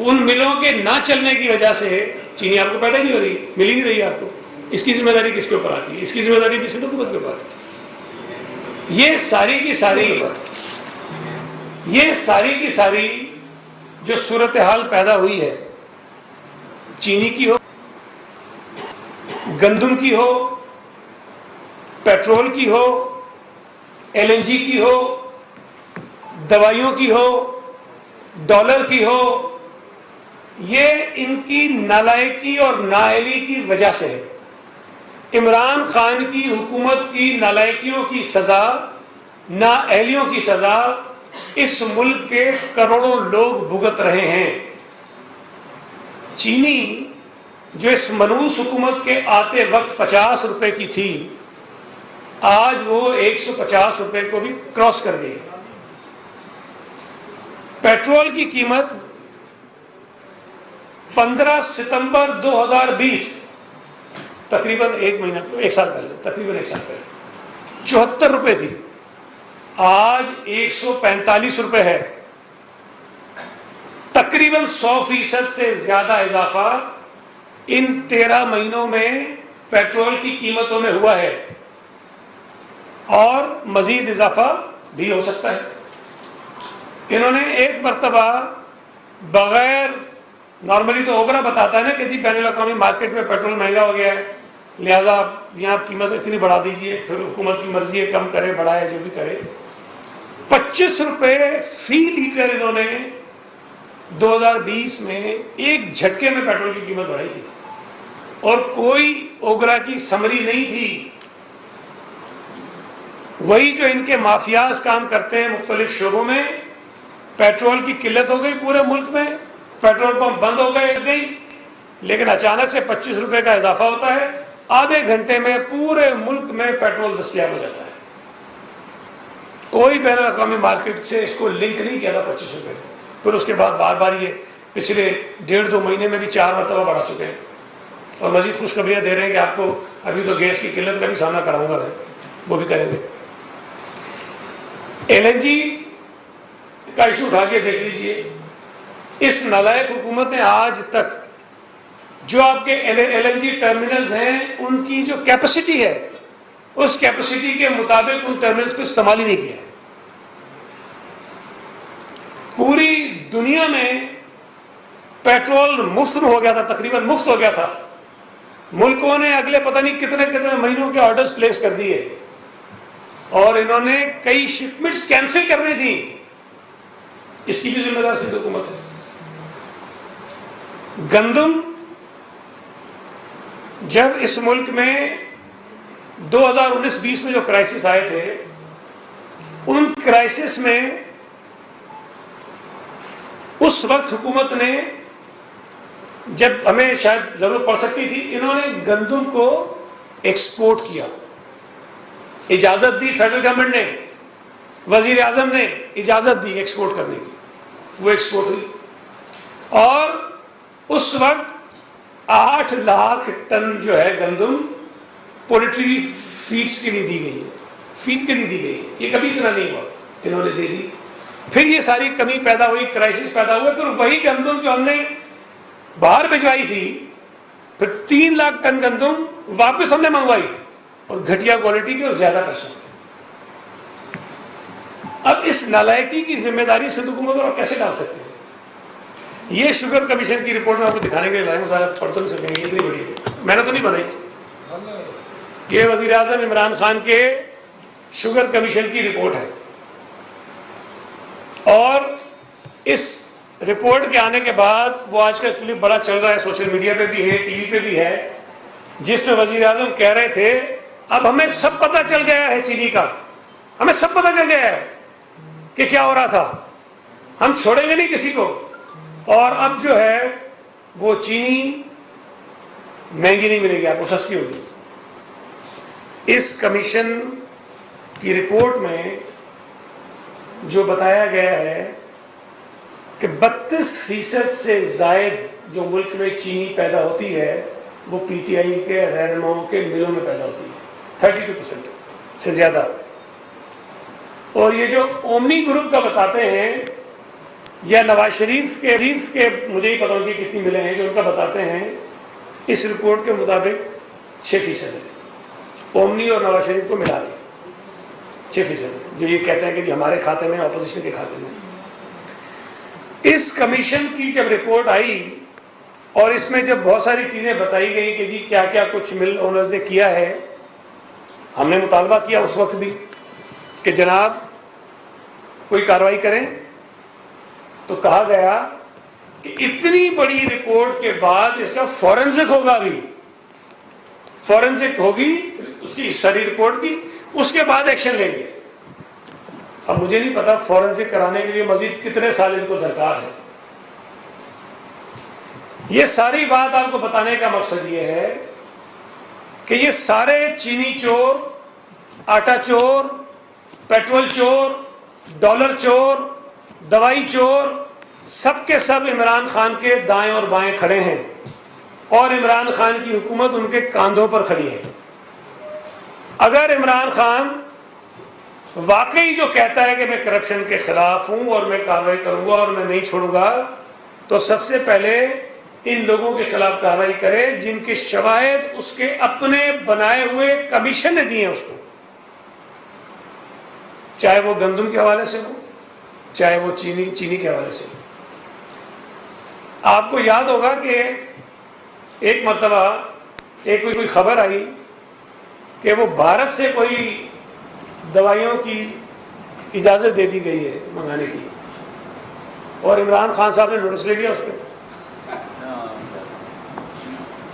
ان ملوں کے نہ چلنے کی وجہ سے چینی آپ کو پیدا نہیں ہو رہی، مل ہی نہیں رہی آپ کو. اس کی ذمہ داری کس کے اوپر آتی ہے؟ اس کی ذمہ داری بھی سندھ حکومت کے اوپر آتی ہے. یہ ساری کی ساری جو صورتحال پیدا ہوئی ہے، چینی کی ہو، گندم کی ہو، پیٹرول کی ہو، LNG کی ہو، دوائیوں کی ہو، ڈالر کی ہو، یہ ان کی نالائکی اور نااہلی کی وجہ سے ہے. عمران خان کی حکومت کی نالائکیوں کی سزا، نااہلیوں کی سزا اس ملک کے کروڑوں لوگ بھگت رہے ہیں. چینی جو اس منحوس حکومت کے آتے وقت 50 روپے کی تھی، آج وہ 150 روپے کو بھی کراس کر گئی. پیٹرول کی قیمت 15 ستمبر 2020 تقریباً ایک سال پہلے 74 روپے تھی، آج 145 روپے ہے. تقریباً 100% سے زیادہ اضافہ ان 13 مہینوں میں پیٹرول کی قیمتوں میں ہوا ہے، اور مزید اضافہ بھی ہو سکتا ہے. انہوں نے ایک مرتبہ بغیر، نارملی تو اوگرا بتاتا ہے نا کہ جی بین الاقوامی مارکیٹ میں پیٹرول مہنگا ہو گیا ہے، لہذا یہاں قیمت اتنی بڑھا دیجئے، پھر حکومت کی مرضی ہے کم کرے بڑھائے جو بھی کرے. 25 روپے فی لیٹر انہوں نے 2020 میں ایک جھٹکے میں پیٹرول کی قیمت بڑھائی تھی، اور کوئی اوگرا کی سمری نہیں تھی. وہی جو ان کے مافیاز کام کرتے ہیں مختلف شعبوں میں. پیٹرول کی قلت ہو گئی پورے ملک میں، پیٹرول پمپ بند ہو گئی، لیکن اچانک سے 25 روپے کا اضافہ ہوتا ہے، آدھے گھنٹے میں پورے ملک میں پیٹرول دستیاب ہو جاتا ہے. کوئی بین الاقوامی مارکیٹ سے اس کو لنک نہیں کیا تھا 25 روپے. پھر اس کے بعد بار بار یہ پچھلے 1.5-2 مہینے میں بھی 4 مرتبہ بڑھا چکے ہیں، اور مزید خوشخبریاں دے رہے ہیں کہ آپ کو ابھی تو گیس کی قلت کا بھی سامنا کراؤں گا میں، وہ بھی کریں گے. LNG کا ایشو اٹھا کے دیکھ لیجئے. اس نالائق حکومت نے آج تک جو آپ کے LNG ٹرمینلز ہیں ان کی جو کیپیسٹی ہے، اس کیپیسٹی کے مطابق ان ٹرمینلز کو استعمال ہی نہیں کیا. پوری دنیا میں پیٹرول مفت ہو گیا تھا، تقریباً مفت ہو گیا تھا. ملکوں نے اگلے پتہ نہیں کتنے مہینوں کے آرڈرز پلیس کر دیے، اور انہوں نے کئی شپمنٹس کینسل کرنی تھی. اس کی بھی ذمہ دار سندھ حکومت ہے. گندم جب اس ملک میں 2019-20 میں جو کرائسس آئے تھے، ان کرائسس میں اس وقت حکومت نے، جب ہمیں شاید ضرورت پڑ سکتی تھی، انہوں نے گندم کو ایکسپورٹ کیا، اجازت دی. فیڈرل گورنمنٹ نے، وزیر اعظم نے اجازت دی ایکسپورٹ کرنے کی، وہ ایکسپورٹ ہوئی. اور اس وقت 8 لاکھ ٹن جو ہے گندم پولٹری فیڈس کے لیے دی گئی ہے، فیڈ کے لیے دی گئی. یہ کبھی اتنا نہیں ہوا، انہوں نے دے دی. پھر یہ ساری کمی پیدا ہوئی، کرائسس پیدا ہوا، پھر وہی گندم جو ہم نے باہر بھجوائی تھی، پھر 3 لاکھ ٹن گندم واپس ہم نے منگوائی، اور گھٹیا کوالٹی کی اور زیادہ پیسوں. اب اس نالائکی کی ذمہ داری سندھ حکومت پر کیسے ڈال سکتے ہیں؟ یہ شوگر کمیشن کی رپورٹ میں آپ کو دکھانے کے لیے لائے ہوں، پڑھ تو نہیں سکیں گے، اتنی بڑی ہے، میں نے تو نہیں بنائی. یہ وزیر اعظم عمران خان کے شوگر کمیشن کی رپورٹ ہے. اور اس رپورٹ کے آنے کے بعد وہ آج کا کلپ بڑا چل رہا ہے، سوشل میڈیا پہ بھی ہے، ٹی وی پہ بھی ہے، جس میں وزیر اعظم کہہ رہے تھے اب ہمیں سب پتہ چل گیا ہے چینی کا، ہمیں سب پتہ چل گیا ہے کہ کیا ہو رہا تھا، ہم چھوڑیں گے نہیں کسی کو. اور اب جو ہے وہ چینی مہنگی نہیں ملے گی، آپ کو سستی ہوگی. اس کمیشن کی رپورٹ میں جو بتایا گیا ہے کہ 32% سے زائد جو ملک میں چینی پیدا ہوتی ہے وہ PTI کے رہنماؤں کے ملوں میں پیدا ہوتی ہے، 32% سے زیادہ. اور یہ جو اومنی گروپ کا بتاتے ہیں یا نواز شریف کے مجھے ہی پتہ ان کی کتنی ملے ہیں جو ان کا بتاتے ہیں اس رپورٹ کے مطابق 6% ہے اومنی اور نواز شریف کو ملا کے 6% جو یہ کہتے ہیں کہ جی ہمارے کھاتے میں اپوزیشن کے کھاتے میں. اس کمیشن کی جب رپورٹ آئی اور اس میں جب بہت ساری چیزیں بتائی گئی کہ جی کیا کیا کچھ مل اونرز نے کیا ہے, ہم نے مطالبہ کیا اس وقت بھی کہ جناب کوئی کارروائی کریں, تو کہا گیا کہ اتنی بڑی رپورٹ کے بعد اس کا فورنزک ہوگا, بھی فورنزک ہوگی اس کی ساری رپورٹ کی, اس کے بعد ایکشن لیں گے. اب مجھے نہیں پتا فورنزک کرانے کے لیے مزید کتنے سال ان کو درکار ہے. یہ ساری بات آپ کو بتانے کا مقصد یہ ہے کہ یہ سارے چینی چور, آٹا چور, پیٹرول چور, ڈالر چور, دوائی چور, سب کے سب عمران خان کے دائیں اور بائیں کھڑے ہیں اور عمران خان کی حکومت ان کے کاندھوں پر کھڑی ہے. اگر عمران خان واقعی جو کہتا ہے کہ میں کرپشن کے خلاف ہوں اور میں کارروائی کروں گا اور میں نہیں چھوڑوں گا, تو سب سے پہلے ان لوگوں کے خلاف کارروائی کرے جن کے شواہد اس کے اپنے بنائے ہوئے کمیشن نے دیے ہیں اس کو, چاہے وہ گندم کے حوالے سے ہو, چاہے وہ چینی کے حوالے سے ہو. آپ کو یاد ہوگا کہ ایک مرتبہ کوئی خبر آئی کہ وہ بھارت سے کوئی دوائیوں کی اجازت دے دی گئی ہے منگانے کی, اور عمران خان صاحب نے نوٹس لے لیا اس پہ.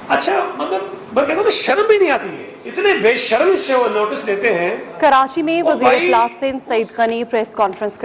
اچھا, مطلب میں کہتا ہوں شرم بھی نہیں آتی ہے, اتنے بے شرم سے وہ نوٹس لیتے ہیں. کراچی میں وزیر اطلاع سندھ سعید غنی پریس کانفرنس